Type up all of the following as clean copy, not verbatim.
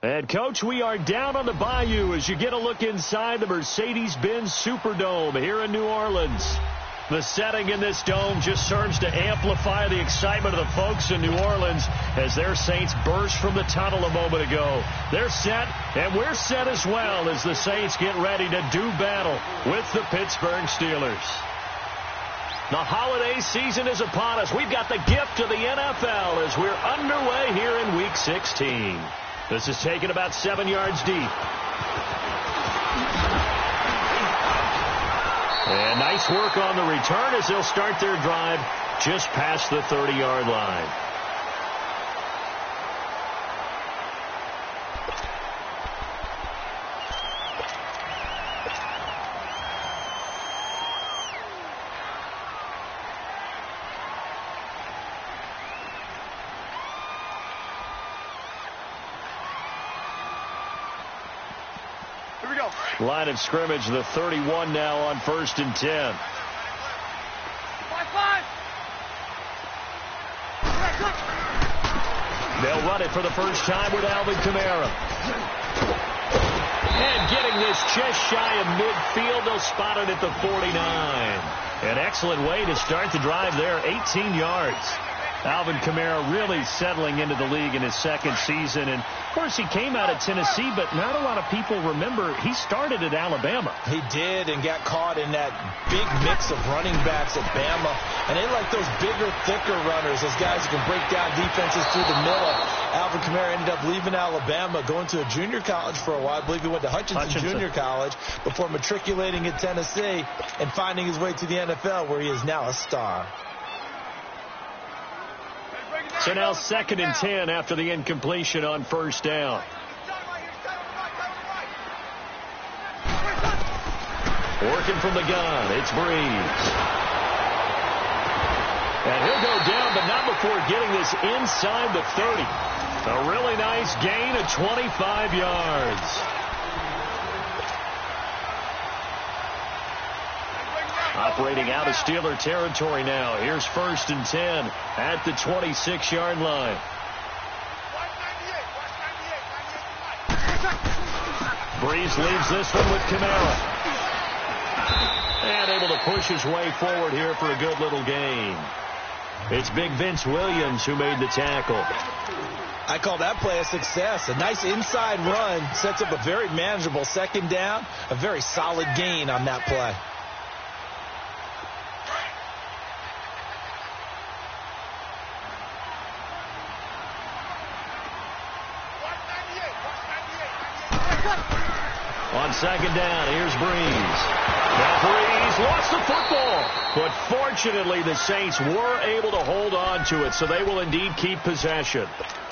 And, Coach, we are down on the bayou as you get a look inside the Mercedes-Benz Superdome here in New Orleans. The setting in this dome just serves to amplify the excitement of the folks in New Orleans as their Saints burst from the tunnel a moment ago. They're set, and we're set as well as the Saints get ready to do battle with the Pittsburgh Steelers. The holiday season is upon us. We've got the gift of the NFL as we're underway here in Week 16. This is taken about 7 yards deep. And nice work on the return as they'll start their drive just past the 30-yard line. Line of scrimmage, the 31 now on 1st and 10. They'll run it for the first time with Alvin Kamara. And getting this just shy of midfield, they'll spot it at the 49. An excellent way to start the drive there, 18 yards. Alvin Kamara really settling into the league in his second season. And, of course, he came out of Tennessee, but not a lot of people remember he started at Alabama. He did and got caught in that big mix of running backs at Bama. And they like those bigger, thicker runners, those guys who can break down defenses through the middle. Alvin Kamara ended up leaving Alabama, going to a junior college for a while. I believe he went to Hutchinson Junior College before matriculating at Tennessee and finding his way to the NFL, where he is now a star. So now 2nd and 10 after the incompletion on 1st down. Working from the gun, it's Breeze. And he'll go down, but not before getting this inside the 30. A really nice gain of 25 yards. Operating out of Steeler territory now. Here's 1st and 10 at the 26-yard line. Breeze leaves this one with Kamara. And able to push his way forward here for a good little gain. It's Big Vince Williams who made the tackle. I call that play a success. A nice inside run sets up a very manageable 2nd down. A very solid gain on that play. On 2nd down, here's Breeze. Now Breeze lost the football. But fortunately, the Saints were able to hold on to it, so they will indeed keep possession.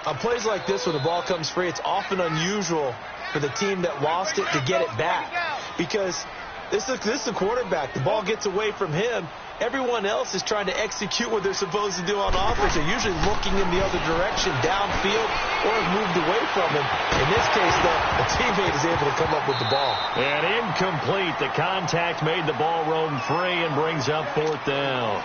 On plays like this, when the ball comes free, it's often unusual for the team that lost it to get it back. Because this is the quarterback. The ball gets away from him. Everyone else is trying to execute what they're supposed to do on offense. They're usually looking in the other direction, downfield, or have moved away from him. In this case, though, a teammate is able to come up with the ball. And incomplete. The contact made the ball roam free and brings up 4th down.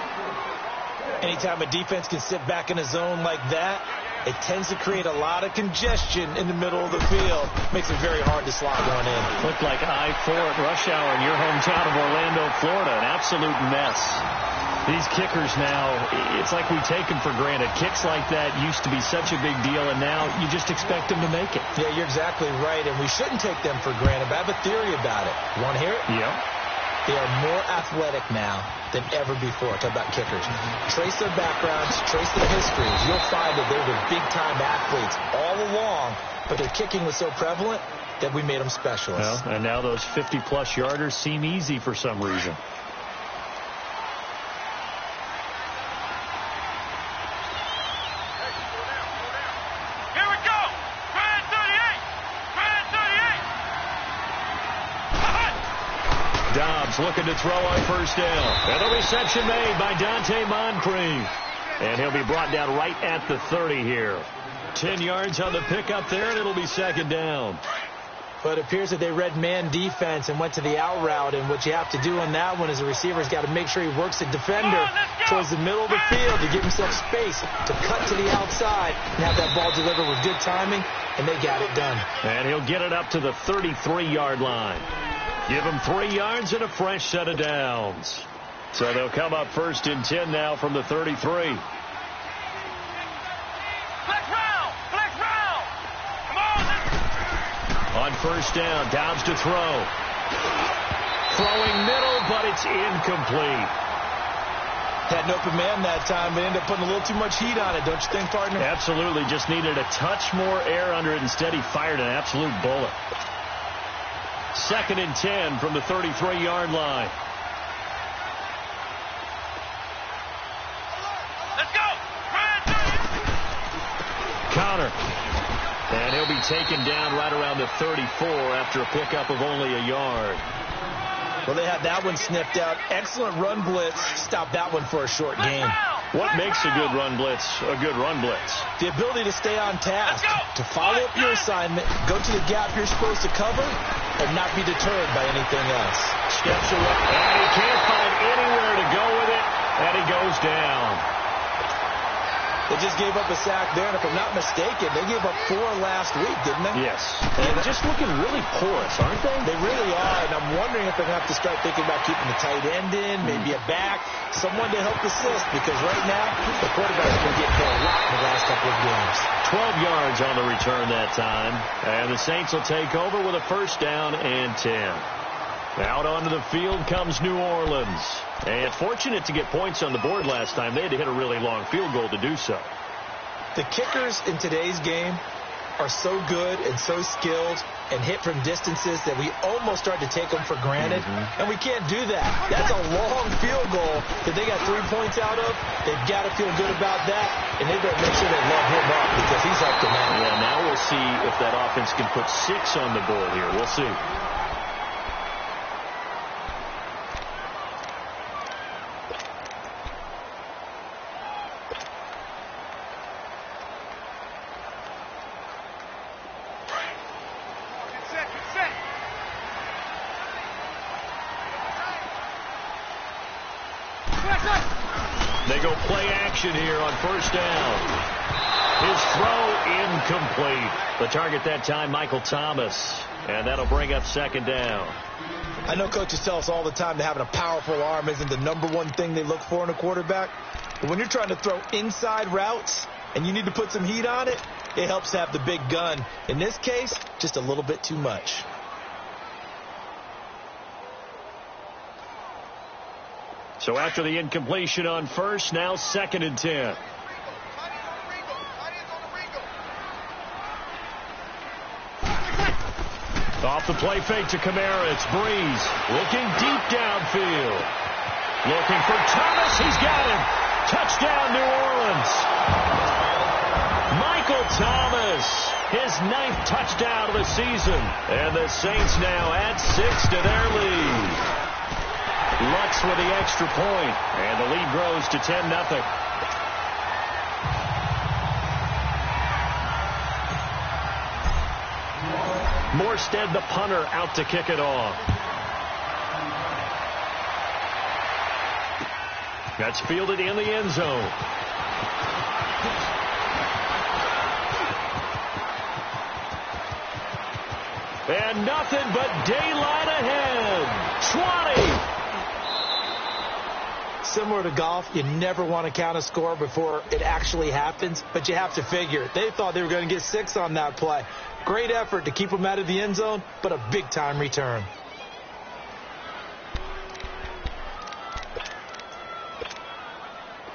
Anytime a defense can sit back in a zone like that, it tends to create a lot of congestion in the middle of the field. Makes it very hard to slot one in. Looked like I-4 at rush hour in your hometown of Orlando, Florida. An absolute mess. These kickers now, it's like we take them for granted. Kicks like that used to be such a big deal, and now you just expect them to make it. Yeah, you're exactly right, and we shouldn't take them for granted. But I have a theory about it. You want to hear it? Yeah. They are more athletic now than ever before. Talk about kickers. Trace their backgrounds, trace their histories. You'll find that they were big-time athletes all along, but their kicking was so prevalent that we made them specialists. Well, and now those 50-plus yarders seem easy for some reason. Looking to throw on 1st down. And the reception made by Dante Moncrief. And he'll be brought down right at the 30 here. 10 yards on the pickup there, and it'll be 2nd down. But it appears that they read man defense and went to the out route. And what you have to do on that one is the receiver's got to make sure he works the defender towards the middle of the field to give himself space to cut to the outside and have that ball delivered with good timing, and they got it done. And he'll get it up to the 33-yard line. Give him 3 yards and a fresh set of downs. So they'll come up 1st and 10 now from the 33. On 1st down, Downs to throw. Throwing middle, but it's incomplete. Had an open man that time, but ended up putting a little too much heat on it, don't you think, partner? Absolutely. Just needed a touch more air under it. Instead, he fired an absolute bullet. 2nd and 10 from the 33-yard line. Let's go! Connor. And he'll be taken down right around the 34 after a pickup of only a yard. Well, they had that one sniffed out. Excellent run blitz. Stopped that one for a short gain. What makes a good run blitz a good run blitz? The ability to stay on task, to follow up your assignment, go to the gap you're supposed to cover, and not be deterred by anything else. Steps away, and he can't find anywhere to go with it, and he goes down. They just gave up a sack there, and if I'm not mistaken, they gave up 4 last week, didn't they? Yes. And just looking really porous, aren't they? They really are, and I'm wondering if they're going to have to start thinking about keeping the tight end in, maybe a back, someone to help assist, because right now, the quarterback's been getting hit a lot in the last couple of games. 12 yards on the return that time, and the Saints will take over with a 1st down and 10. Out onto the field comes New Orleans. And fortunate to get points on the board last time. They had to hit a really long field goal to do so. The kickers in today's game are so good and so skilled and hit from distances that we almost start to take them for granted. And we can't do that. That's a long field goal that they got 3 points out of. They've got to feel good about that. And they better make sure they love him up because he's helped them out. Yeah, now we'll see if that offense can put 6 on the board here. We'll see. They go play action here on 1st down. His throw incomplete. The target that time, Michael Thomas. And that'll bring up 2nd down. I know coaches tell us all the time that having a powerful arm isn't the #1 thing they look for in a quarterback. But when you're trying to throw inside routes and you need to put some heat on it, it helps to have the big gun. In this case, just a little bit too much. So after the incompletion on 1st, now 2nd and 10. Off the play fake to Kamara. It's Breeze looking deep downfield. Looking for Thomas. He's got him. Touchdown, New Orleans. Michael Thomas, his 9th touchdown of the season. And the Saints now add 6 to their lead. Lutz with the extra point, and the lead grows to 10-0. Morstead, the punter, out to kick it off. That's fielded in the end zone. And nothing but daylight ahead. 20. Similar to golf, you never want to count a score before it actually happens, but you have to figure. They thought they were going to get 6 on that play. Great effort to keep them out of the end zone, but a big-time return.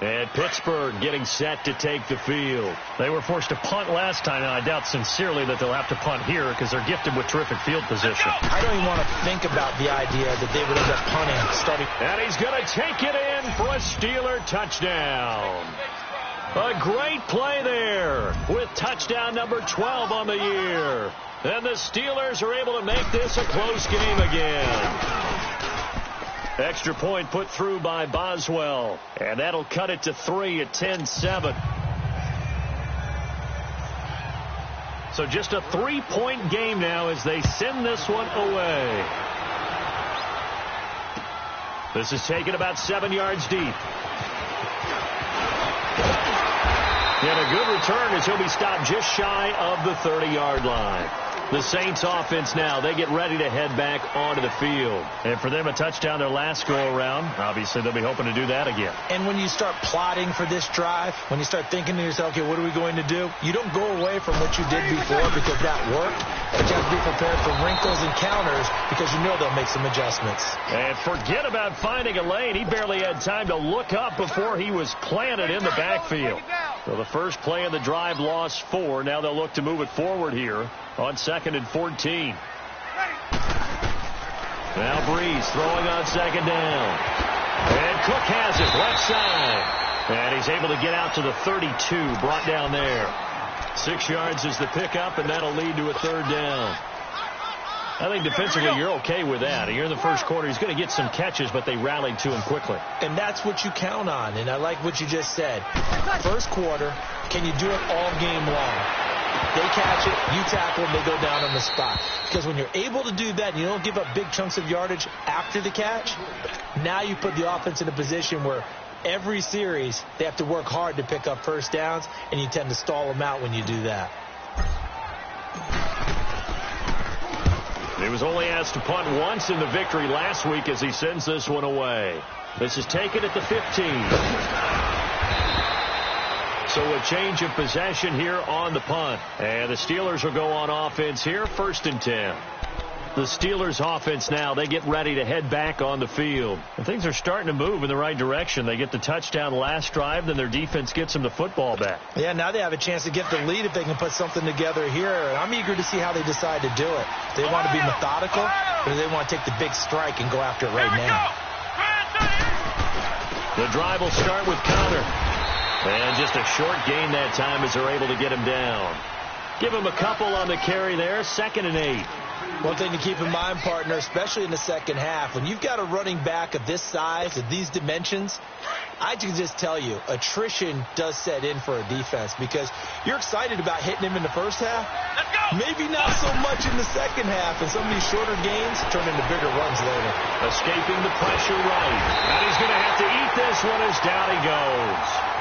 And Pittsburgh getting set to take the field. They were forced to punt last time, and I doubt sincerely that they'll have to punt here because they're gifted with terrific field position. I don't even want to think about the idea that they would end up punting starting. And he's going to take it in for a Steeler touchdown. A great play there with touchdown number 12 on the year. And the Steelers are able to make this a close game again. Extra point put through by Boswell. And that'll cut it to 3 at 10-7. So just a 3-point game now as they send this one away. This is taken about 7 yards deep. And a good return as he'll be stopped just shy of the 30-yard line. The Saints offense now, they get ready to head back onto the field. And for them, a touchdown their last go-around. Obviously, they'll be hoping to do that again. And when you start plotting for this drive, when you start thinking to yourself, okay, what are we going to do? You don't go away from what you did before because that worked. But you have to be prepared for wrinkles and counters because you know they'll make some adjustments. And forget about finding a lane. He barely had time to look up before he was planted in the backfield. So the first play of the drive lost 4. Now they'll look to move it forward here on 2nd and 14. Now Breeze throwing on 2nd down. And Cook has it left side. And he's able to get out to the 32, brought down there. 6 yards is the pickup, and that'll lead to a 3rd down. I think defensively you're okay with that. Here in the first quarter, he's going to get some catches, but they rallied to him quickly. And that's what you count on, and I like what you just said. First quarter, can you do it all game long? They catch it, you tackle them, they go down on the spot. Because when you're able to do that and you don't give up big chunks of yardage after the catch, now you put the offense in a position where every series they have to work hard to pick up first downs, and you tend to stall them out when you do that. He was only asked to punt once in the victory last week as he sends this one away. This is taken at the 15. So a change of possession here on the punt. And the Steelers will go on offense here, 1st and 10. The Steelers offense now, they get ready to head back on the field. And things are starting to move in the right direction. They get the touchdown last drive, then their defense gets them the football back. Yeah, now they have a chance to get the lead if they can put something together here. And I'm eager to see how they decide to do it. Do they want to be methodical, or do they want to take the big strike and go after it right now? The drive will start with Connor. And just a short gain that time as they're able to get him down. Give him a couple on the carry there, 2nd and 8. One thing to keep in mind, partner, especially in the second half, when you've got a running back of this size, of these dimensions, I can just tell you, attrition does set in for a defense because you're excited about hitting him in the first half. Maybe not so much in the second half, and some of these shorter gains turn into bigger runs later. Escaping the pressure right. And he's going to have to eat this one as down he goes.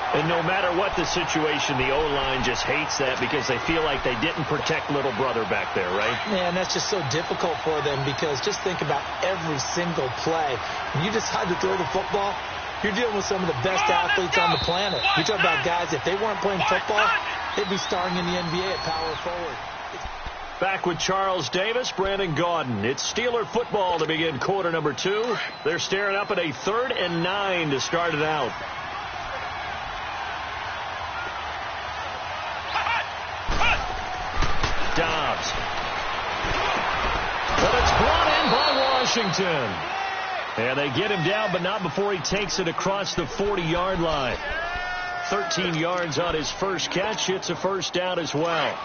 And no matter what the situation, the O-line just hates that because they feel like they didn't protect little brother back there, right? Man, that's just so difficult for them because just think about every single play. When you decide to throw the football, you're dealing with some of the best athletes on the planet. You talk about guys, if they weren't playing football, they'd be starring in the NBA at power forward. Back with Charles Davis, Brandon Gaudin. It's Steeler football to begin quarter number 2. They're staring up at a 3rd and 9 to start it out. Dobbs. But it's brought in by Washington. And they get him down, but not before he takes it across the 40-yard line. 13 yards on his first catch. It's a 1st down as well.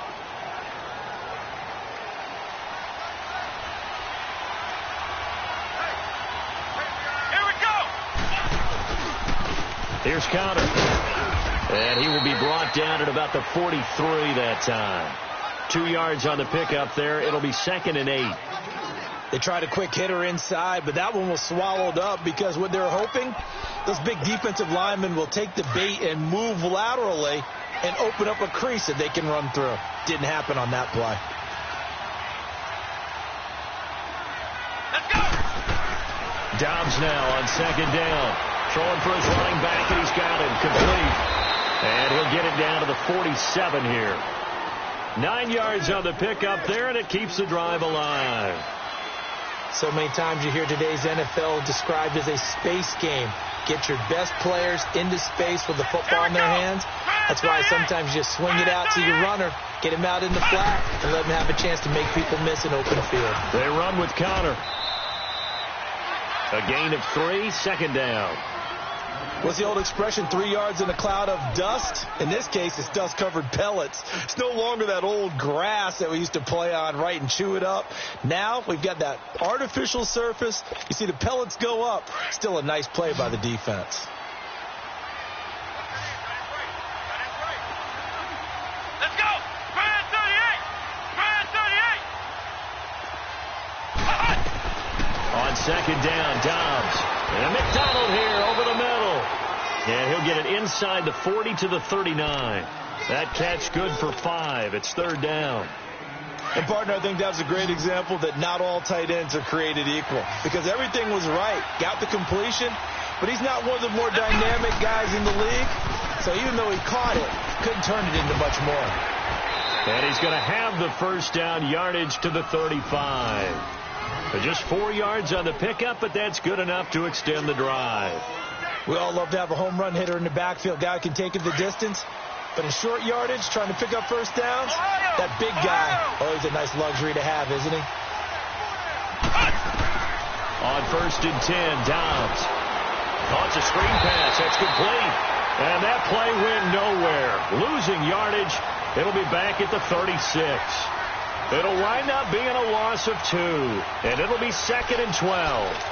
Here we go. Here's Connor. And he will be brought down at about the 43 that time. 2 yards on the pickup there. It'll be 2nd and 8. They tried a quick hitter inside, but that one was swallowed up because what they're hoping, those big defensive linemen will take the bait and move laterally and open up a crease that they can run through. Didn't happen on that play. Let's go. Dobbs now on 2nd down. Throwing for his running back, and he's got him complete. And he'll get it down to the 47 here. 9 yards on the pickup there, and it keeps the drive alive. So many times you hear today's NFL described as a space game. Get your best players into space with the football in their hands. That's why sometimes you just swing it out to your runner, get him out in the flat, and let him have a chance to make people miss an open field. They run with Connor. A gain of 3, 2nd down. What's the old expression, 3 yards in a cloud of dust? In this case, it's dust-covered pellets. It's no longer that old grass that we used to play on, right, and chew it up. Now we've got that artificial surface. You see the pellets go up. Still a nice play by the defense. Let's go. second down. Dobbs. And McDonald here over the middle. And he'll get it inside the 40 to the 39. That catch good for 5. It's third down. And, partner, I think that was a great example that not all tight ends are created equal, because everything was right. Got the completion, but he's not one of the more dynamic guys in the league. So even though he caught it, couldn't turn it into much more. And he's going to have the first down, yardage to the 35. Just 4 yards on the pickup, but that's good enough to extend the drive. We all love to have a home run hitter in the backfield, guy who can take it the distance. But in short yardage, trying to pick up first downs, that big guy, always a nice luxury to have, isn't he? On first and 10, Dobbs. Caught a screen pass. That's complete. And that play went nowhere. Losing yardage. It'll be back at the 36. It'll wind up being a loss of 2. And it'll be second and 12.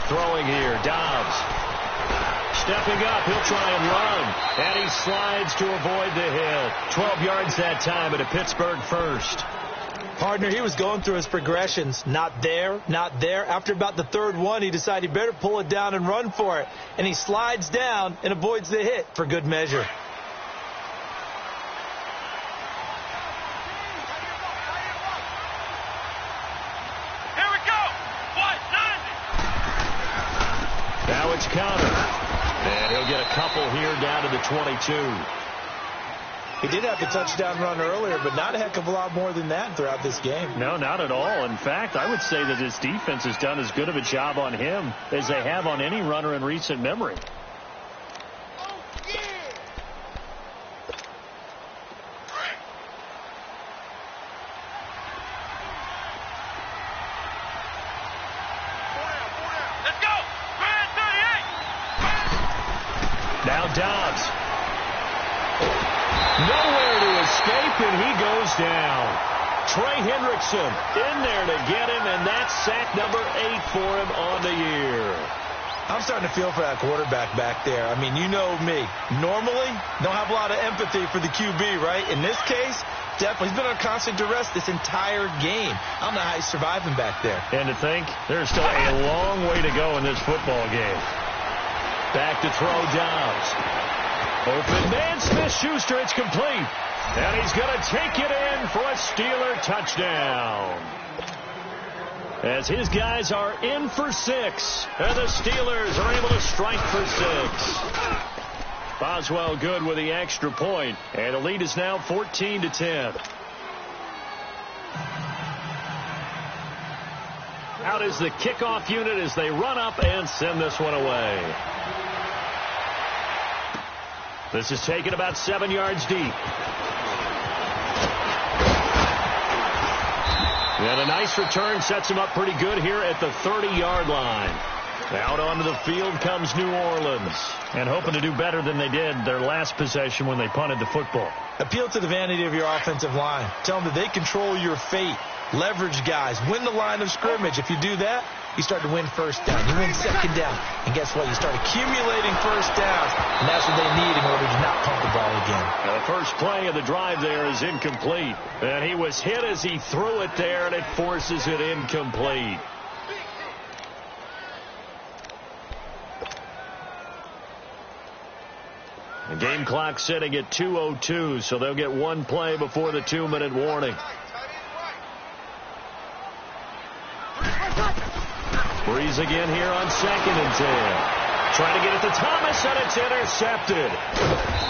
Throwing here, Dobbs. Stepping up, he'll try and run. And he slides to avoid the hit. 12 yards that time at a Pittsburgh first. Partner, he was going through his progressions. Not there, not there. After about the third one, he decided he better pull it down and run for it. And he slides down and avoids the hit for good measure. Now it's counter. And he'll get a couple here down to the 22. He did have the touchdown run earlier, but not a heck of a lot more than that throughout this game. No, not at all. In fact, I would say that his defense has done as good of a job on him as they have on any runner in recent memory. Now Dobbs. Nowhere to escape, and he goes down. Trey Hendrickson in there to get him, and that's sack number 8 for him on the year. I'm starting to feel for that quarterback back there. I mean, you know me. Normally, don't have a lot of empathy for the QB, right? In this case, definitely. He's been on constant duress this entire game. I don't know how he's surviving back there. And to think, there's still a long way to go in this football game. Back to throw, Dobbs. Open man, Smith-Schuster, it's complete. And he's going to take it in for a Steeler touchdown. As his guys are in for 6. And the Steelers are able to strike for 6. Boswell good with the extra point. And the lead is now 14-10. Out is the kickoff unit as they run up and send this one away. This is taken about 7 yards deep. And a nice return sets him up pretty good here at the 30-yard line. Out onto the field comes New Orleans. And hoping to do better than they did their last possession when they punted the football. Appeal to the vanity of your offensive line. Tell them that they control your fate. Leverage guys. Win the line of scrimmage. If you do that, you start to win first down. You win second down. And guess what? You start accumulating first downs. And that's what they need in order to not pump the ball again. Now, the first play of the drive there is incomplete. And he was hit as he threw it there, and it forces it incomplete. The game clock sitting at 2:02, so they'll get one play before the 2-minute warning. Breeze again here on 2nd and 10. Trying to get it to Thomas, and it's intercepted.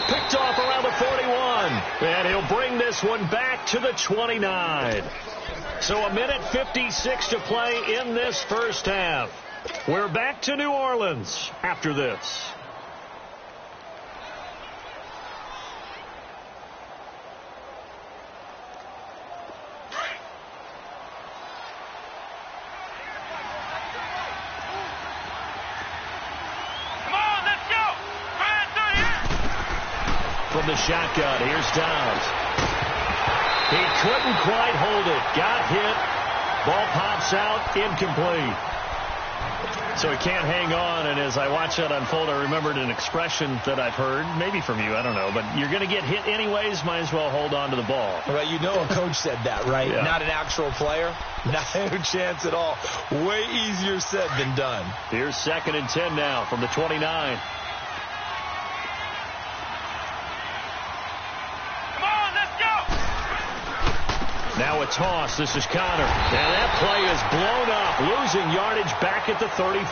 Picked off around the 41. And he'll bring this one back to the 29. So 1:56 to play in this first half. We're back to New Orleans after this. From the shotgun, here's Dobbs. He couldn't quite hold it. Got hit. Ball pops out, incomplete. So he can't hang on, and as I watch that unfold, I remembered an expression that I've heard, maybe from you, I don't know, but you're going to get hit anyways, might as well hold on to the ball. Right, you know a coach said that, right? Yeah. Not an actual player. Not a chance at all. Way easier said than done. Here's 2nd and 10 now from the 29. Come on, let's go! Now a toss. This is Connor. And that play is blown up, losing yardage back at the 35.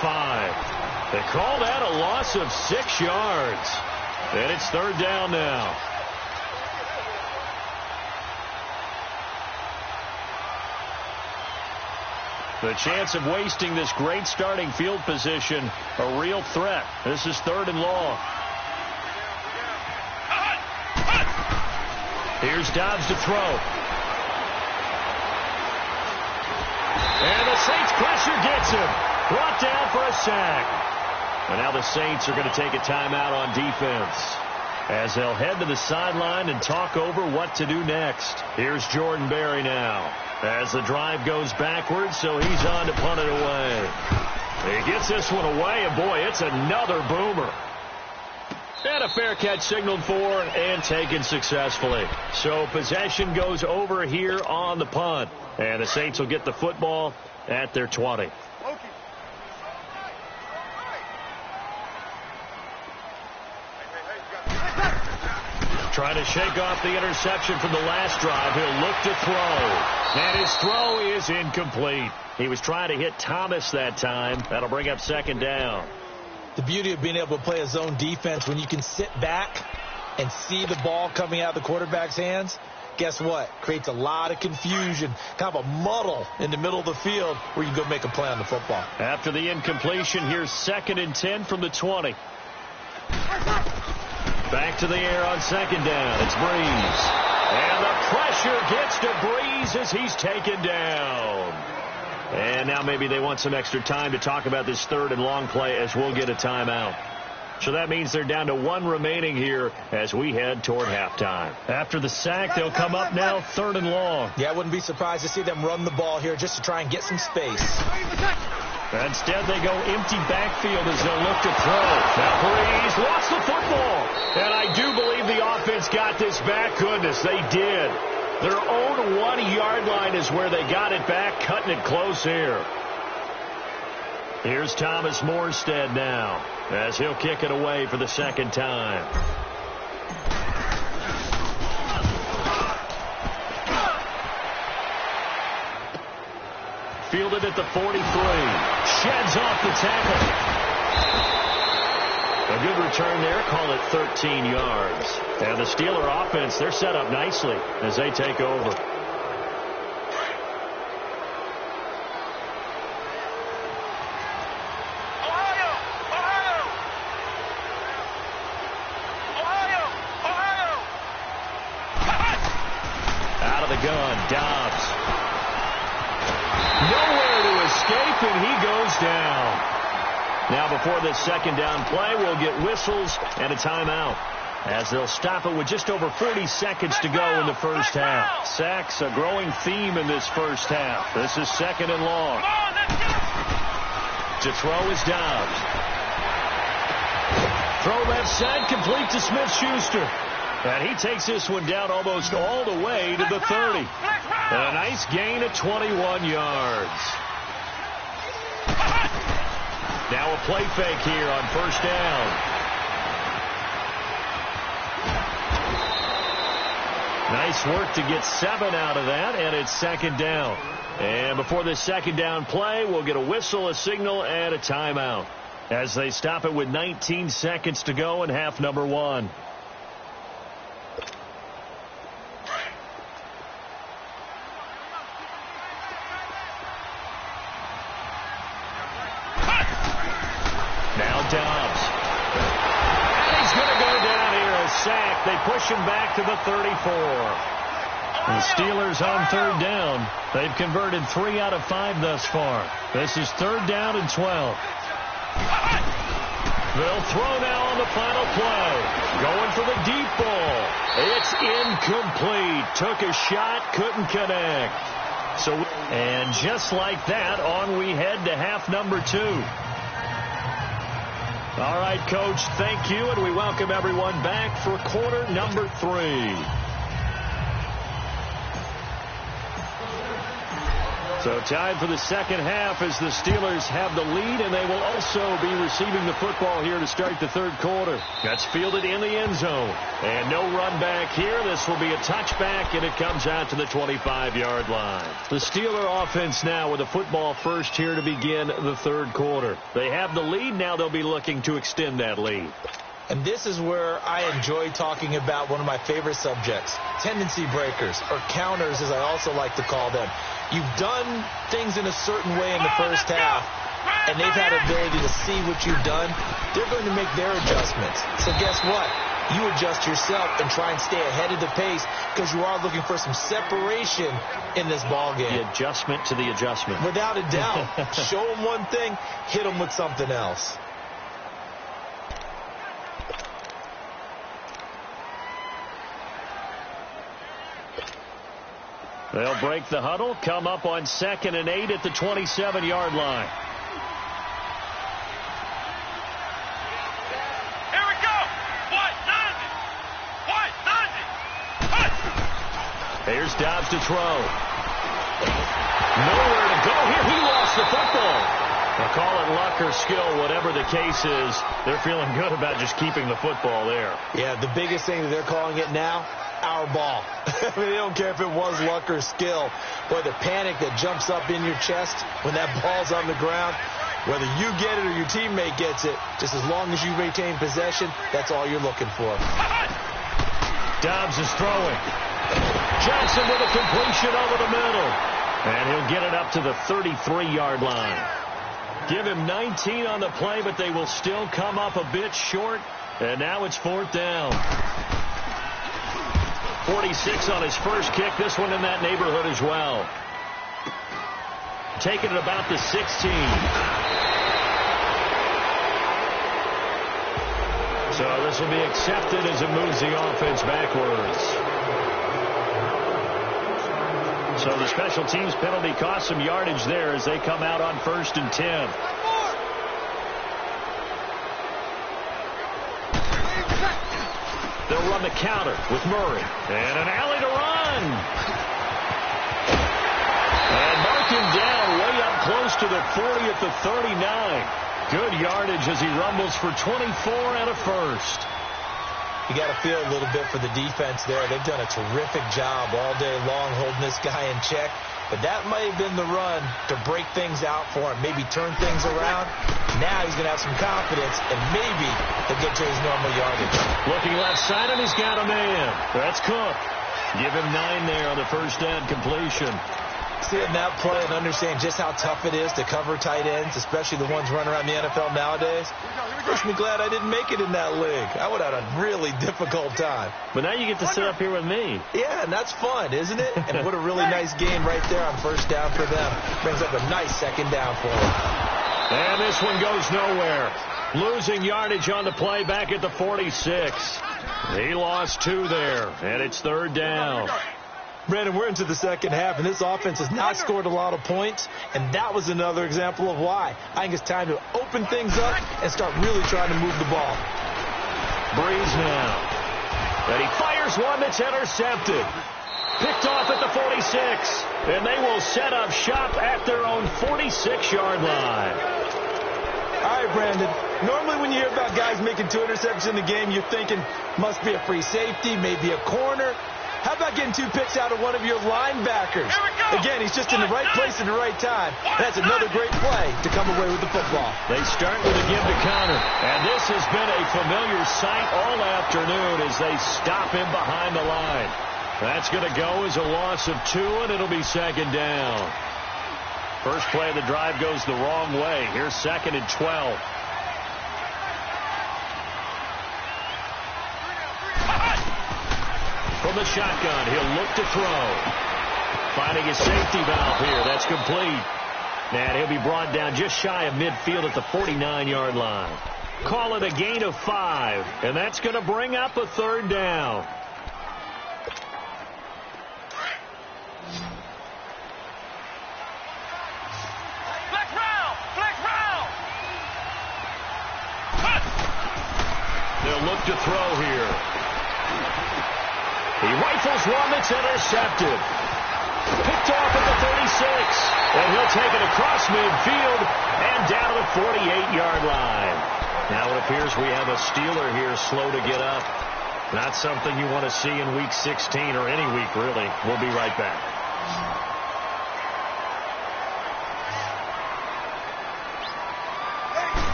They call that a loss of 6 yards. And it's 3rd down now. The chance of wasting this great starting field position, a real threat. This is 3rd and long. Here's Dobbs to throw. And the Saints pressure gets him. Brought down for a sack. And now the Saints are going to take a timeout on defense as they'll head to the sideline and talk over what to do next. Here's Jordan Berry now as the drive goes backwards, so he's on to punt it away. He gets this one away, and boy, it's another boomer. And a fair catch signaled for and taken successfully. So possession goes over here on the punt. And the Saints will get the football at their 20. Trying to shake off the interception from the last drive. He'll look to throw. And his throw is incomplete. He was trying to hit Thomas that time. That'll bring up 2nd down. The beauty of being able to play a zone defense when you can sit back and see the ball coming out of the quarterback's hands, guess what? Creates a lot of confusion, kind of a muddle in the middle of the field where you can go make a play on the football. After the incompletion, here's 2nd and 10 from the 20. Back to the air on 2nd down. It's Breeze. And the pressure gets to Breeze as he's taken down. And now maybe they want some extra time to talk about this 3rd and long play as we'll get a timeout. So that means they're down to 1 remaining here as we head toward halftime. After the sack, they'll come up now 3rd and long. Yeah, I wouldn't be surprised to see them run the ball here just to try and get some space. Instead, they go empty backfield as they'll look to throw. Now Breeze lost the football. And I do believe the offense got this back. Goodness, they did. Their own 1-yard line is where they got it back, cutting it close here. Here's Thomas Morstead now as he'll kick it away for the 2nd time. Fielded at the 43. Sheds off the tackle. A good return there. Call it 13 yards. And the Steeler offense, they're set up nicely as they take over. Out of the gun, Dobbs. Nowhere to escape, and he goes down. Now before this 2nd down play, we'll get whistles and a timeout as they'll stop it with just over 40 seconds to go in the first half. Sacks, a growing theme in this first half. This is 2nd and long. To throw is Dobbs. Throw left side, complete to Smith-Schuster. And he takes this one down almost all the way to the 30. And a nice gain of 21 yards. Now a play fake here on 1st down. Nice work to get 7 out of that, and it's 2nd down. And before this 2nd down play, we'll get a whistle, a signal, and a timeout as they stop it with 19 seconds to go in half number 1. Now Dobbs. And he's going to go down here, a sack. They push him back to the 34. The Steelers on 3rd down. They've converted 3 out of 5 thus far. This is 3rd down and 12. They'll throw now on the final play. Going for the deep ball. It's incomplete. Took a shot, couldn't connect. And just like that, on we head to half number 2. All right, Coach, thank you, and we welcome everyone back for quarter number 3. So time for the second half as the Steelers have the lead, and they will also be receiving the football here to start the third quarter. That's fielded in the end zone. And no run back here. This will be a touchback, and it comes out to the 25-yard line. The Steeler offense now with the football first here to begin the third quarter. They have the lead. Now they'll be looking to extend that lead. And this is where I enjoy talking about one of my favorite subjects, tendency breakers, or counters as I also like to call them. You've done things in a certain way in the first half, and they've had the ability to see what you've done. They're going to make their adjustments. So guess what? You adjust yourself and try and stay ahead of the pace because you are looking for some separation in this ball game. The adjustment to the adjustment. Without a doubt. Show them one thing, hit them with something else. They'll break the huddle, come up on 2nd and 8 at the 27-yard line. Here we go. What? Here's Dobbs to throw. Nowhere to go here. He lost the football. They'll call it luck or skill, whatever the case is. They're feeling good about just keeping the football there. Yeah, the biggest thing that they're calling it now, our ball. I mean, they don't care if it was luck or skill. Boy, the panic that jumps up in your chest when that ball's on the ground, whether you get it or your teammate gets it, just as long as you retain possession, that's all you're looking for. Dobbs is throwing. Johnson with a completion over the middle. And he'll get it up to the 33-yard line. Give him 19 on the play, but they will still come up a bit short. And now it's 4th down. 46 on his first kick. This one in that neighborhood as well. Taking it about the 16. So this will be accepted as it moves the offense backwards. So the special teams penalty cost some yardage there as they come out on 1st and 10. They'll run the counter with Murray. And an alley to run. And mark him down way up close to the 40 at the 39. Good yardage as he rumbles for 24 and a first. You got to feel a little bit for the defense there. They've done a terrific job all day long holding this guy in check. But that might have been the run to break things out for him, maybe turn things around. Now he's going to have some confidence, and maybe he'll get to his normal yardage. Looking left side, and he's got a man. That's Cook. Give him 9 there on the first down completion. Seeing that play and understanding just how tough it is to cover tight ends, especially the ones running around the NFL nowadays, makes me glad I didn't make it in that league. I would have had a really difficult time. But now you get to sit up here with me. Yeah, and that's fun, isn't it? And what a really nice game right there on first down for them. Brings up a nice second down for them. And this one goes nowhere. Losing yardage on the play back at the 46. He lost 2 there, and it's 3rd down. Brandon, we're into the second half, and this offense has not scored a lot of points, and that was another example of why. I think it's time to open things up and start really trying to move the ball. Breeze now. And he fires one that's intercepted. Picked off at the 46, and they will set up shop at their own 46-yard line. All right, Brandon. Normally when you hear about guys making 2 interceptions in the game, you're thinking must be a free safety, maybe a corner. How about getting 2 picks out of one of your linebackers? Again, he's just in the right place at the right time. That's another great play to come away with the football. They start with a give to counter. And this has been a familiar sight all afternoon as they stop him behind the line. That's going to go as a loss of 2, and it'll be 2nd down. First play of the drive goes the wrong way. Here's 2nd and 12. From the shotgun, he'll look to throw. Finding his safety valve here. That's complete. And he'll be brought down just shy of midfield at the 49-yard line. Call it a gain of 5. And that's going to bring up a 3rd down. Flex round! Flex round! to throw here. He rifles one that's intercepted. Picked off at the 36. And he'll take it across midfield and down to the 48-yard line. Now it appears we have a Steeler here slow to get up. Not something you want to see in Week 16 or any week, really. We'll be right back.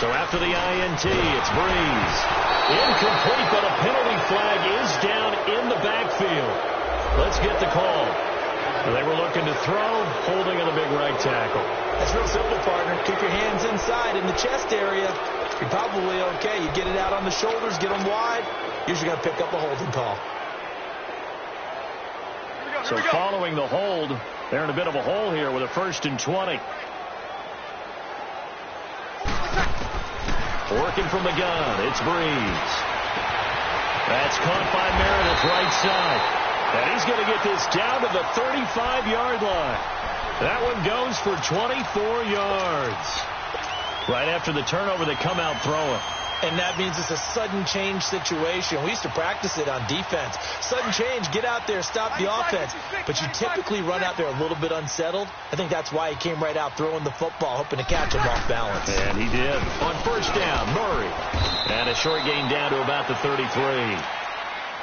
So after the INT, it's Breeze. Incomplete, but a penalty flag is down in the backfield. Let's get the call. They were looking to throw, holding on the big right tackle. That's real simple, partner. Keep your hands inside in the chest area. You're probably okay. You get it out on the shoulders, get them wide. Usually got to pick up a holding call. So following the hold, they're in a bit of a hole here with a 1st and 20. Working from the gun, it's Breeze. That's caught by Meredith right side. And he's going to get this down to the 35-yard line. That one goes for 24 yards. Right after the turnover, they come out throwing. And that means it's a sudden change situation. We used to practice it on defense. Sudden change, get out there, stop the offense. But you typically run out there a little bit unsettled. I think that's why he came right out throwing the football, hoping to catch him off balance. And he did. On 1st down, Murray. And a short gain down to about the 33.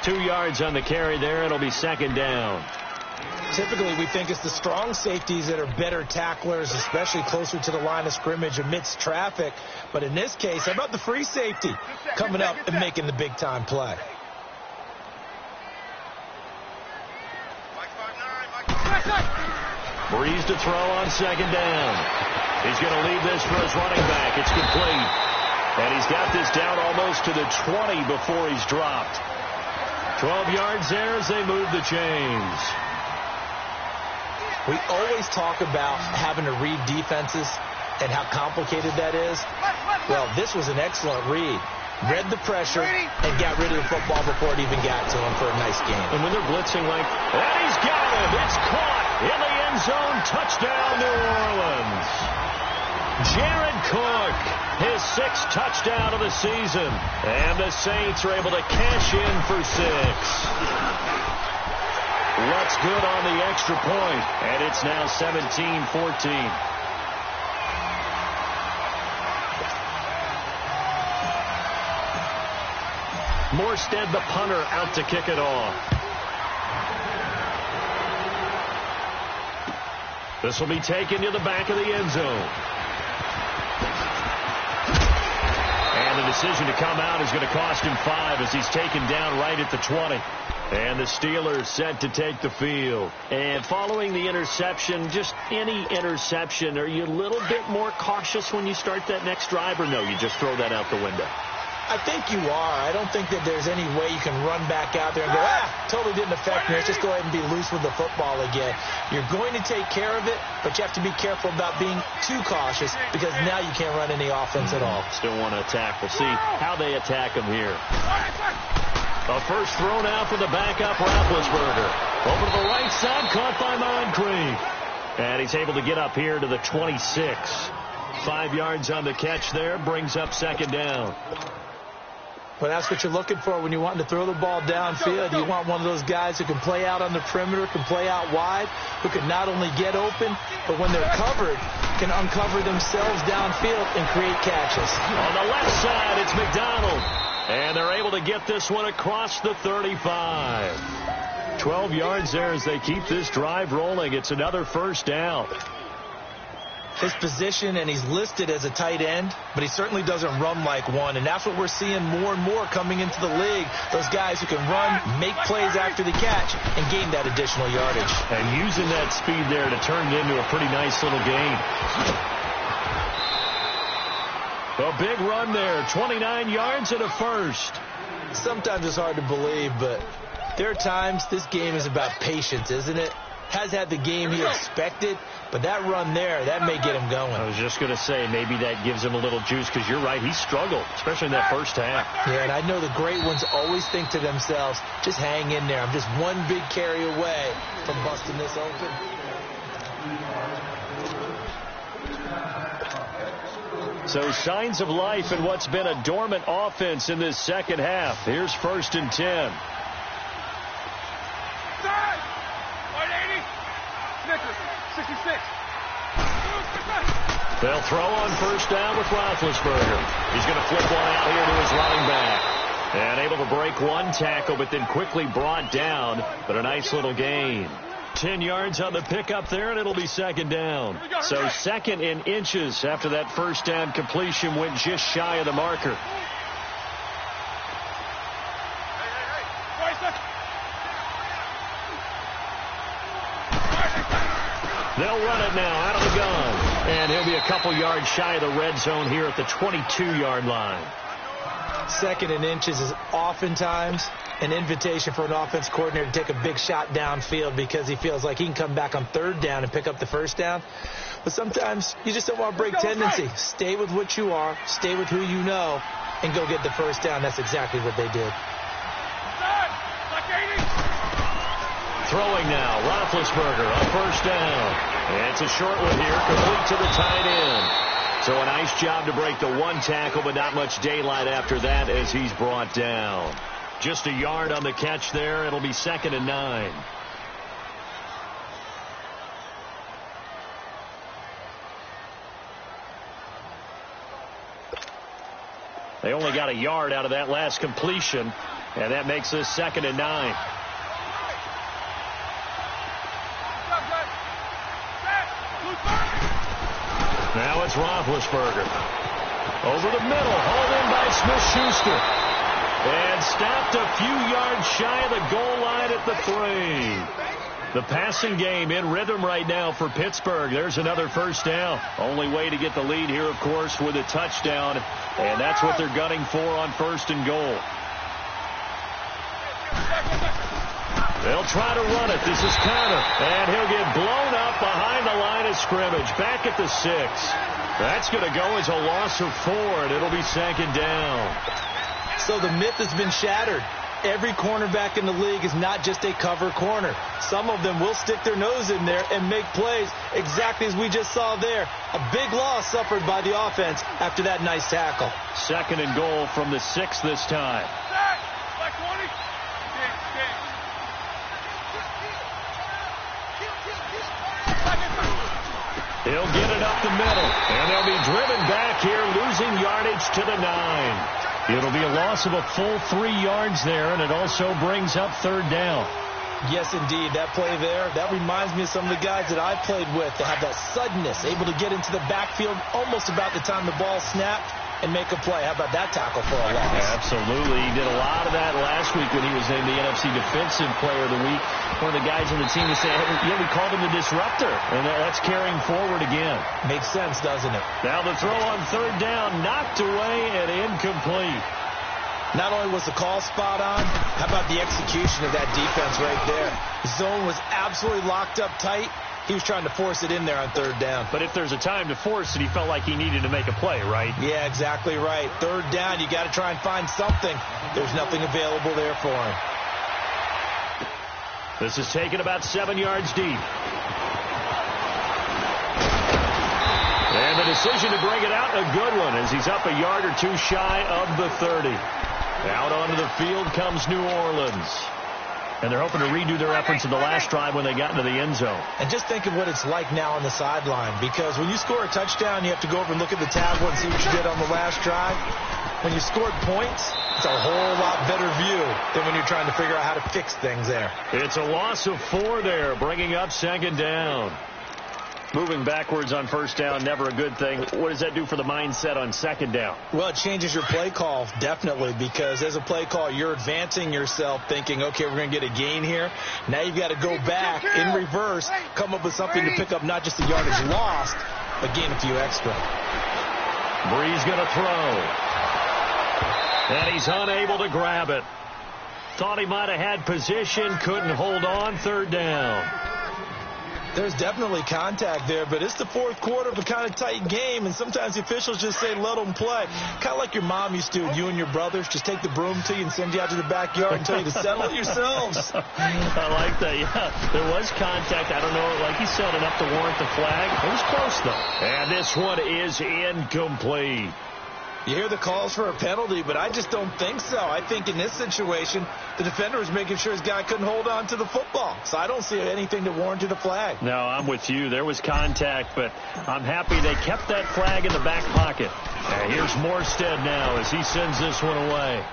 2 yards on the carry there. It'll be 2nd down. Typically, we think it's the strong safeties that are better tacklers, especially closer to the line of scrimmage amidst traffic. But in this case, how about the free safety coming up and making the big-time play? Breeze to throw on 2nd down. He's going to leave this for his running back. It's complete. And he's got this down almost to the 20 before he's dropped. 12 yards there as they move the chains. We always talk about having to read defenses and how complicated that is. Well, this was an excellent read. Read the pressure and got rid of the football before it even got to him for a nice game. And when they're blitzing like, and he's got him. It's caught in the end zone. Touchdown, New Orleans. Jared Cook, his 6th touchdown of the season. And the Saints are able to cash in for 6. Looks good on the extra point, and it's now 17-14. Morstead, the punter, out to kick it off. This will be taken to the back of the end zone. And the decision to come out is going to cost him 5 as he's taken down right at the 20. And the Steelers set to take the field. And following the interception, just any interception, are you a little bit more cautious when you start that next drive, or no, you just throw that out the window? I think you are. I don't think that there's any way you can run back out there and go, totally didn't affect me. Let's just go ahead and be loose with the football again. You're going to take care of it, but you have to be careful about being too cautious because now you can't run any offense at all. Still want to attack. We'll see how they attack him here. A first throw now for the backup Roethlisberger. Over to the right side, caught by Moncrief. And he's able to get up here to the 26. 5 yards on the catch there, brings up 2nd down. Well, that's what you're looking for when you want to throw the ball downfield. You want one of those guys who can play out on the perimeter, can play out wide, who can not only get open, but when they're covered, can uncover themselves downfield and create catches. On the left side, it's McDonald. And they're able to get this one across the 35. 12 yards there as they keep this drive rolling. It's another 1st down. His position, and he's listed as a tight end, but he certainly doesn't run like one, and that's what we're seeing more and more coming into the league. Those guys who can run, make plays after the catch, and gain that additional yardage. And using that speed there to turn it into a pretty nice little gain. A big run there, 29 yards and a 1st. Sometimes it's hard to believe, but there are times this game is about patience, isn't it? Has had the game he expected, but that run there, that may get him going. I was just going to say, maybe that gives him a little juice, because you're right, he struggled, especially in that 1st half. Yeah, and I know the great ones always think to themselves, just hang in there. I'm just one big carry away from busting this open. So signs of life in what's been a dormant offense in this second half. Here's 1st and 10. They'll throw on 1st down with Roethlisberger. He's going to flip one out here to his running back. And able to break one tackle, but then quickly brought down. But a nice little gain. 10 yards on the pickup there, and it'll be 2nd down. So 2nd in inches after that 1st down completion went just shy of the marker. They'll run it now out of the gun. And he'll be a couple yards shy of the red zone here at the 22-yard line. 2nd in inches is oftentimes an invitation for an offense coordinator to take a big shot downfield because he feels like he can come back on 3rd down and pick up the 1st down. But sometimes you just don't want to break tendency. Stay with what you are, stay with who you know, and go get the 1st down. That's exactly what they did. Throwing now, Roethlisberger on 1st down. And it's a short one here, complete to the tight end. So a nice job to break the one tackle, but not much daylight after that as he's brought down. Just a yard on the catch there. It'll be 2nd and 9. They only got a yard out of that last completion, and that makes this 2nd and 9. Now it's Roethlisberger. Over the middle, hauled in by Smith-Schuster. And stopped a few yards shy of the goal line at the 3. The passing game in rhythm right now for Pittsburgh. There's another 1st down. Only way to get the lead here, of course, with a touchdown. And that's what they're gunning for on 1st and goal. They'll try to run it. This is Connor. And he'll get blown up behind the line of scrimmage. Back at the 6. That's going to go as a loss of 4, and it'll be 2nd down. So the myth has been shattered. Every cornerback in the league is not just a cover corner. Some of them will stick their nose in there and make plays exactly as we just saw there. A big loss suffered by the offense after that nice tackle. 2nd and goal from the 6 this time. He'll get it up the middle, and they'll be driven back here, losing yardage to the 9. It'll be a loss of a full 3 yards there, and it also brings up 3rd down. Yes, indeed. That play there, that reminds me of some of the guys that I played with that have that suddenness, able to get into the backfield almost about the time the ball snapped and make a play. How about that tackle for a loss? Absolutely. He did a lot of that last week when he was named the NFC Defensive Player of the Week. One of the guys on the team to say, hey, yeah, we called him the disruptor. And that's carrying forward again. Makes sense, doesn't it? Now the throw on 3rd down, knocked away and incomplete. Not only was the call spot on, how about the execution of that defense right there? The zone was absolutely locked up tight. He was trying to force it in there on 3rd down. But if there's a time to force it, he felt like he needed to make a play, right? Yeah, exactly right. 3rd down, you got to try and find something. There's nothing available there for him. This is taken about 7 yards deep. And the decision to bring it out, a good one, as he's up a yard or 2 shy of the 30. Out onto the field comes New Orleans. And they're hoping to redo their efforts in the last drive when they got into the end zone. And just think of what it's like now on the sideline, because when you score a touchdown, you have to go over and look at the tablet and see what you did on the last drive. When you scored points, it's a whole lot better view than when you're trying to figure out how to fix things there. It's a loss of 4 there, bringing up 2nd down. Moving backwards on 1st down, never a good thing. What does that do for the mindset on 2nd down? Well, it changes your play call, definitely, because as a play call, you're advancing yourself thinking, okay, we're going to get a gain here. Now you've got to go back in reverse, come up with something to pick up not just the yardage lost, but gain a few extra. Bree's going to throw. And he's unable to grab it. Thought he might have had position, couldn't hold on, 3rd down. There's definitely contact there, but it's the fourth quarter of a kind of tight game, and sometimes the officials just say, let them play. Kind of like your mom used to, and you and your brothers just take the broom to you and send you out to the backyard and tell you to settle it yourselves. I like that, yeah. There was contact. I don't know, like you said, enough to warrant the flag. It was close, though. And this one is incomplete. You hear the calls for a penalty, but I just don't think so. I think in this situation, the defender was making sure his guy couldn't hold on to the football. So I don't see anything that warranted a flag. No, I'm with you. There was contact, but I'm happy they kept that flag in the back pocket. And here's Morstead now as he sends this one away.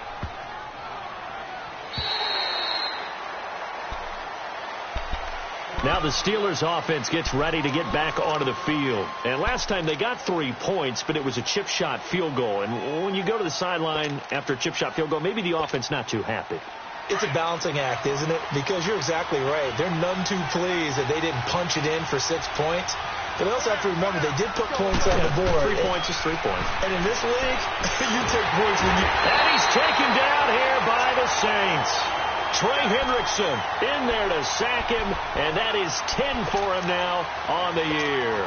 Now the Steelers offense gets ready to get back onto the field. And last time they got 3 points, but it was a chip shot field goal. And when you go to the sideline after a chip shot field goal, maybe the offense not too happy. It's a balancing act, isn't it? Because you're exactly right. They're none too pleased that they didn't punch it in for 6 points. But they also have to remember they did put points on the board. 3 points is 3 points. And in this league, you take points when you... And he's taken down here by the Saints. Trey Hendrickson in there to sack him, and that is 10 for him now on the year.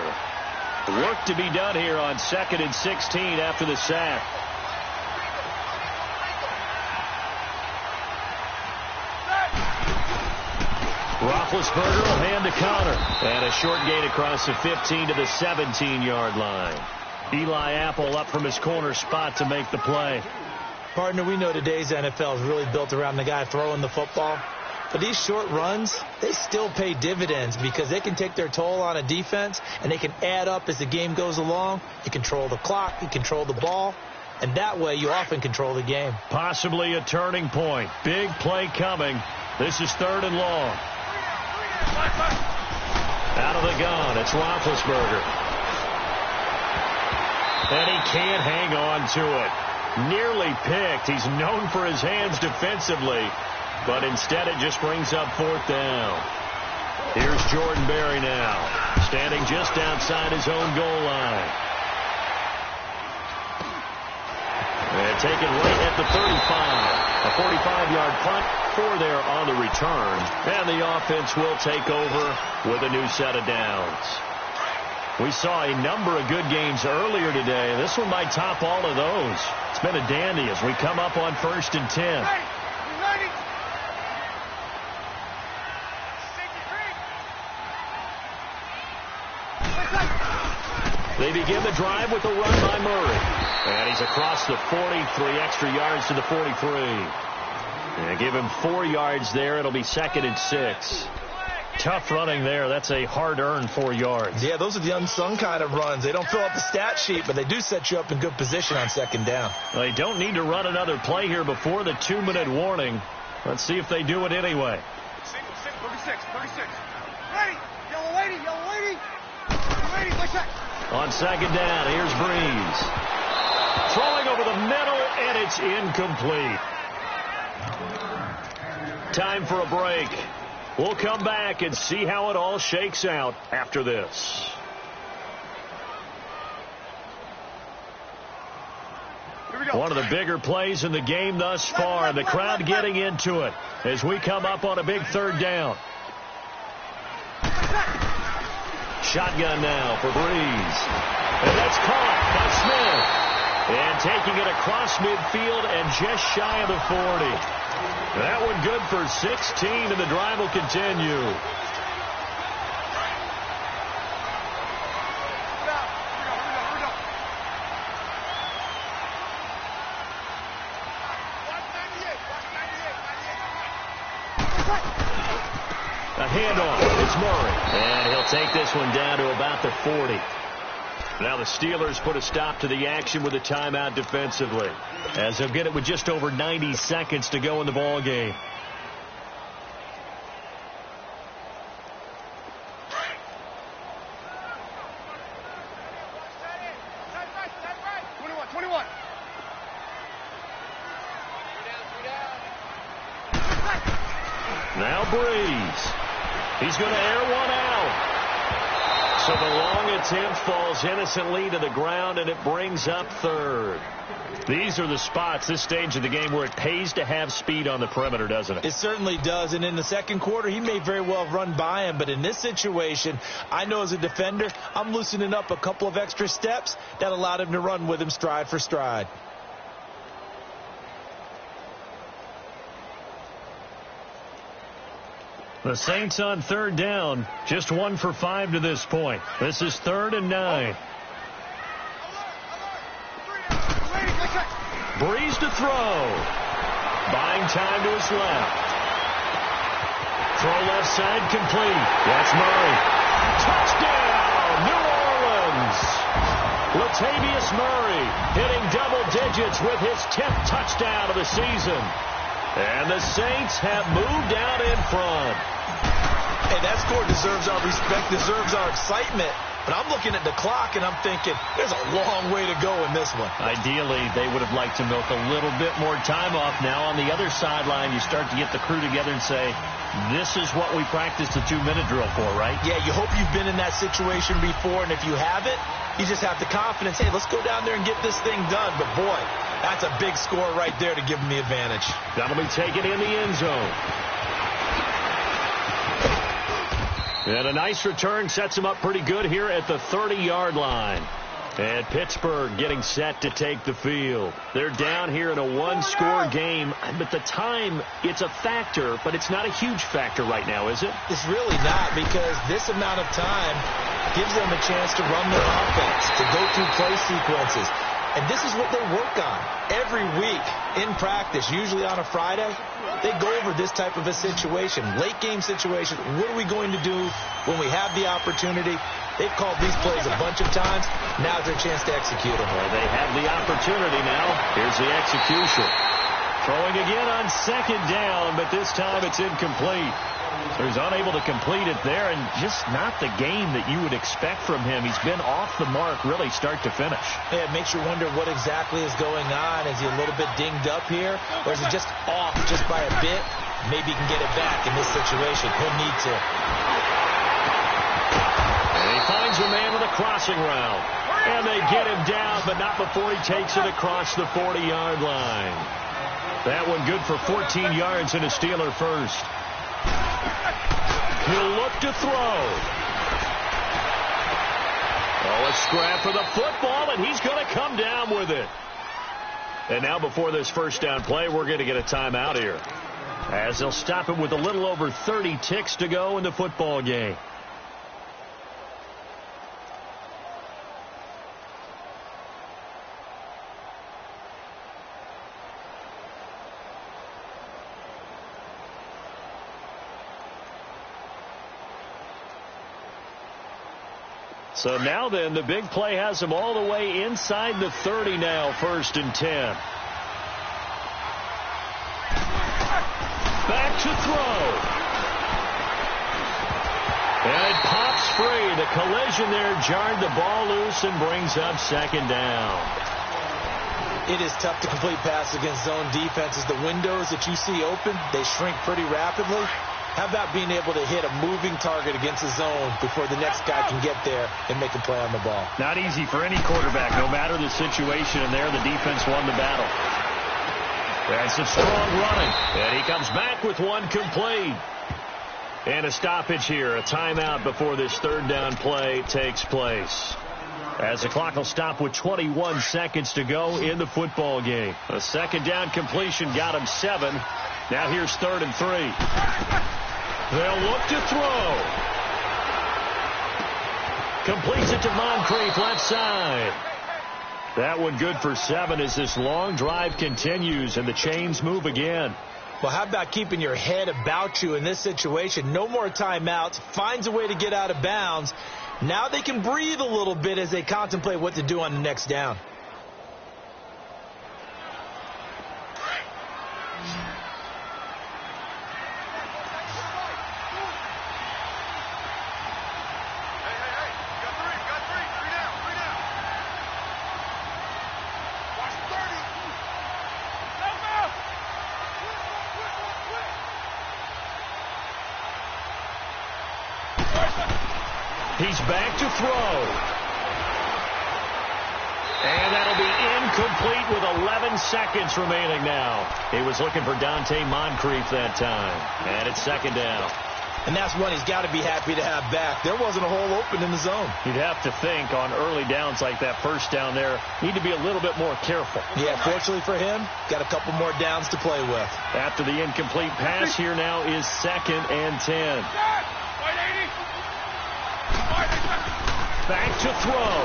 Work to be done here on 2nd and 16 after the sack. Roethlisberger will hand to Connor. And a short gain across the 15 to the 17-yard line. Eli Apple up from his corner spot to make the play. Partner, we know today's NFL is really built around the guy throwing the football. But these short runs, they still pay dividends because they can take their toll on a defense, and they can add up as the game goes along. You control the clock, you control the ball, and that way you often control the game. Possibly a turning point. Big play coming. This is 3rd and long. Out of the gun, it's Roethlisberger. And he can't hang on to it. Nearly picked. He's known for his hands defensively, but instead it just brings up 4th down. Here's Jordan Berry now, standing just outside his own goal line. And taken right at the 35. A 45-yard punt, 4 there on the return. And the offense will take over with a new set of downs. We saw a number of good games earlier today. This one might top all of those. It's been a dandy as we come up on 1st and 10. They begin the drive with a run by Murray. And he's across the 40, 3 extra yards to the 43. And give him 4 yards there. It'll be 2nd and 6. Tough running there. That's a hard-earned 4 yards. Yeah, those are the unsung kind of runs. They don't fill up the stat sheet, but they do set you up in good position on 2nd down. They don't need to run another play here before the 2-minute warning. Let's see if they do it anyway. 36. Ready. Yellow lady. On 2nd down, here's Breeze. Throwing over the middle, and it's incomplete. Time for a break. We'll come back and see how it all shakes out after this. One of the bigger plays in the game thus far. The crowd getting into it as we come up on a big 3rd down. Shotgun now for Breeze. And that's caught by Smith. And taking it across midfield and just shy of the 40. That one good for 16, and the drive will continue. A handoff. It's Murray. And he'll take this one down to about the 40. Now the Steelers put a stop to the action with a timeout defensively, as they'll get it with just over 90 seconds to go in the ball game. Now Breeze. He's going to air one out. So the long attempt falls innocently to the ground, and it brings up third. These are the spots, this stage of the game, where it pays to have speed on the perimeter, doesn't it? It certainly does, and in the second quarter, he may very well run by him, but in this situation, I know as a defender, I'm loosening up a couple of extra steps that allowed him to run with him stride for stride. The Saints on third down, just 1 for 5 to this point. This is 3rd and 9. Breeze to throw. Buying time to his left. Throw left side complete. That's Murray. Touchdown, New Orleans. Latavius Murray hitting double digits with his 10th touchdown of the season. And the Saints have moved out in front. Hey, that score deserves our respect, deserves our excitement. But I'm looking at the clock, and I'm thinking, there's a long way to go in this one. Ideally, they would have liked to milk a little bit more time off. Now, on the other sideline, you start to get the crew together and say, this is what we practiced the 2-minute drill for, right? Yeah, you hope you've been in that situation before, and if you haven't, you just have the confidence, hey, let's go down there and get this thing done. But, boy, that's a big score right there to give them the advantage. That'll be taken in the end zone. And a nice return sets him up pretty good here at the 30-yard line. And Pittsburgh getting set to take the field. They're down here in a one-score game, but the time, it's a factor, but it's not a huge factor right now, is it? It's really not, because this amount of time gives them a chance to run their offense, to go through play sequences. And this is what they work on every week in practice, usually on a Friday. They go over this type of a situation, late game situation. What are we going to do when we have the opportunity? They've called these plays a bunch of times. Now's their chance to execute them. Well, they have the opportunity now. Here's the execution. Throwing again on 2nd down, but this time it's incomplete. So he's unable to complete it there, and just not the game that you would expect from him. He's been off the mark really start to finish. Yeah, it makes you wonder what exactly is going on. Is he a little bit dinged up here, or is he just off just by a bit? Maybe he can get it back in this situation. He'll need to. And he finds a man with a crossing route. And they get him down, but not before he takes it across the 40-yard line. That one good for 14 yards and a Steeler first. He'll look to throw. Oh, a scrap for the football, and he's going to come down with it. And now before this first down play, we're going to get a timeout here, as they'll stop it with a little over 30 ticks to go in the football game. So now then, the big play has him all the way inside the 30 now, 1st and 10. Back to throw. And it pops free. The collision there jarred the ball loose and brings up 2nd down. It is tough to complete pass against zone defenses. The windows that you see open, they shrink pretty rapidly. How about being able to hit a moving target against a zone before the next guy can get there and make a play on the ball? Not easy for any quarterback, no matter the situation, and there the defense won the battle. That's a strong running, and he comes back with one complete. And a stoppage here, a timeout before this 3rd down play takes place. As the clock will stop with 21 seconds to go in the football game. A 2nd down completion got him 7. Now here's 3rd and 3. They'll look to throw. Completes it to Moncrief, left side. That one good for 7 as this long drive continues and the chains move again. Well, how about keeping your head about you in this situation? No more timeouts. Finds a way to get out of bounds. Now they can breathe a little bit as they contemplate what to do on the next down. He's back to throw. And that'll be incomplete with 11 seconds remaining now. He was looking for Dante Moncrief that time. And it's second down. And that's one he's got to be happy to have back. There wasn't a hole open in the zone. You'd have to think on early downs like that first down there, need to be a little bit more careful. Yeah, fortunately for him, got a couple more downs to play with. After the incomplete pass, here now is 2nd and 10. Back to throw.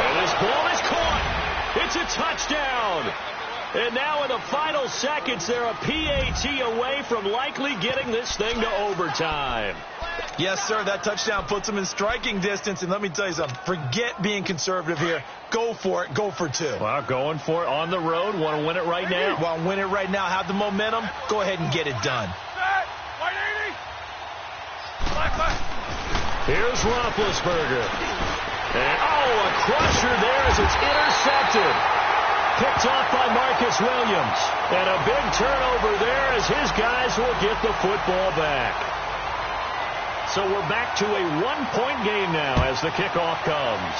And this ball is caught. It's a touchdown. And now in the final seconds, they're a PAT away from likely getting this thing to overtime. Yes, sir. That touchdown puts them in striking distance. And let me tell you something. Forget being conservative here. Go for it. Go for 2. Well, going for it on the road. Want to win it right now. Want to win it right now. Have the momentum. Go ahead and get it done. Here's Roethlisberger. And, a crusher there as it's intercepted. Picked off by Marcus Williams. And a big turnover there as his guys will get the football back. So we're back to a 1-point game now as the kickoff comes.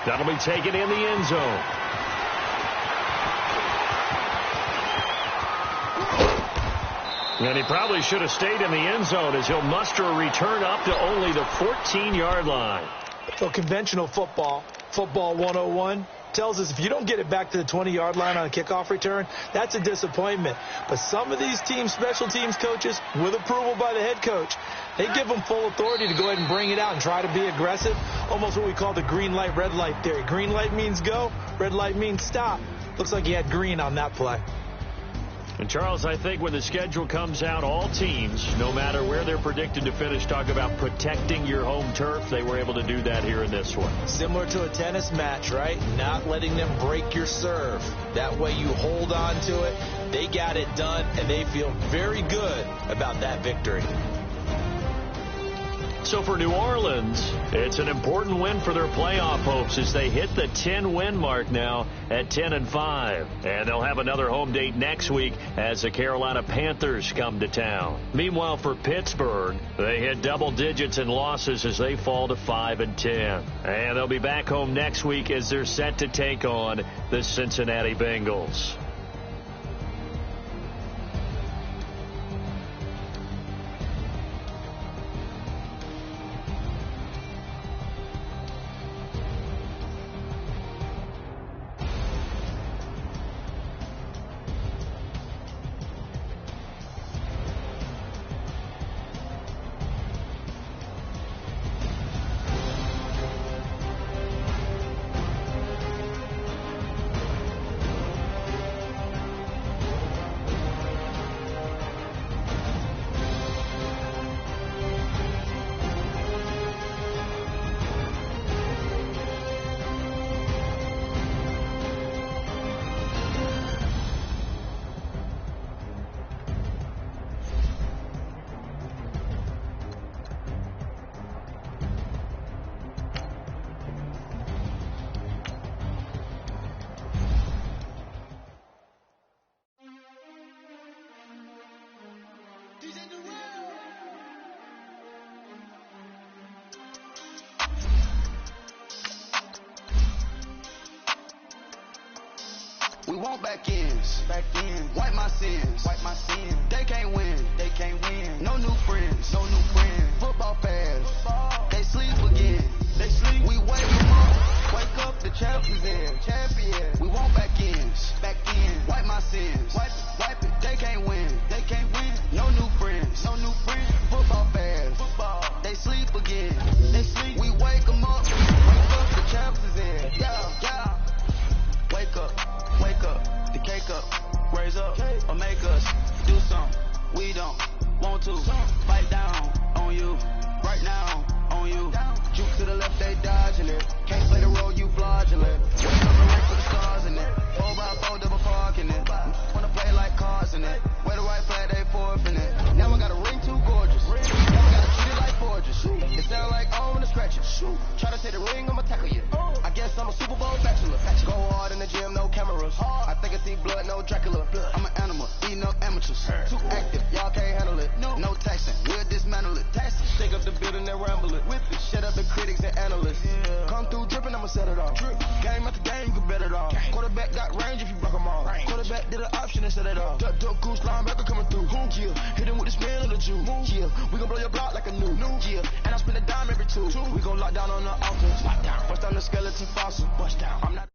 That'll be taken in the end zone. And he probably should have stayed in the end zone as he'll muster a return up to only the 14-yard line. So conventional football 101, tells us if you don't get it back to the 20-yard line on a kickoff return, that's a disappointment. But some of these teams, special teams coaches, with approval by the head coach, they give them full authority to go ahead and bring it out and try to be aggressive, almost what we call the green light, red light theory. Green light means go, red light means stop. Looks like he had green on that play. And, Charles, I think when the schedule comes out, all teams, no matter where they're predicted to finish, talk about protecting your home turf. They were able to do that here in this one. Similar to a tennis match, right? Not letting them break your serve. That way you hold on to it. They got it done, and they feel very good about that victory. So for New Orleans, it's an important win for their playoff hopes as they hit the 10-win mark now at 10-5. And they'll have another home date next week as the Carolina Panthers come to town. Meanwhile, for Pittsburgh, they hit double digits in losses as they fall to 5-10. And they'll be back home next week as they're set to take on the Cincinnati Bengals. We want back ends. Wipe my sins. They can't win. No new friends. Football fast. They sleep again. We wake them up. Wake up, the champions in. We want back ends. Wipe my sins. Wipe it. They can't win. No new friends. Football fast. They sleep again. We wake them up. Wake up, the champions in. Yeah. Wake up, the cake up, raise up, or make us do something we don't want to. Fight down on you, right now on you. Juke to the left, they dodging it. Can't play the role, you fraudulent. Wake up and wait for the stars in it. 4x4 double parking it. Wanna play like cars in it. Wear the white flag, they forfeit it. Now I got a ring too gorgeous. Now I gotta treat it like forges. It sound like I wanna scratch it. Try to take the ring, I'ma tackle you. I guess I'm a Super Bowl bachelor. Go hard in the gym, no cameras. I think I see blood, no Dracula. I'm an animal, eating up amateurs. Too active, y'all can't handle it. No taxing, we'll dismantle it. then ramble it. Whip it. Shut up the critics and analysts. Yeah. Come through dripping, I'ma set it off. Drip. Game after game, you can bet it off. Game. Quarterback got range if you block them all. Range. Quarterback did an option and set it off. Duck goose linebacker coming through. Yeah. Hit him with the spin of the Jew. Yeah. We gon' blow your block like a new. Yeah. And I spin a dime every two. We gon' lock down on the offense. Lock down. Bust down the skeleton fossil. Bust down. I'm not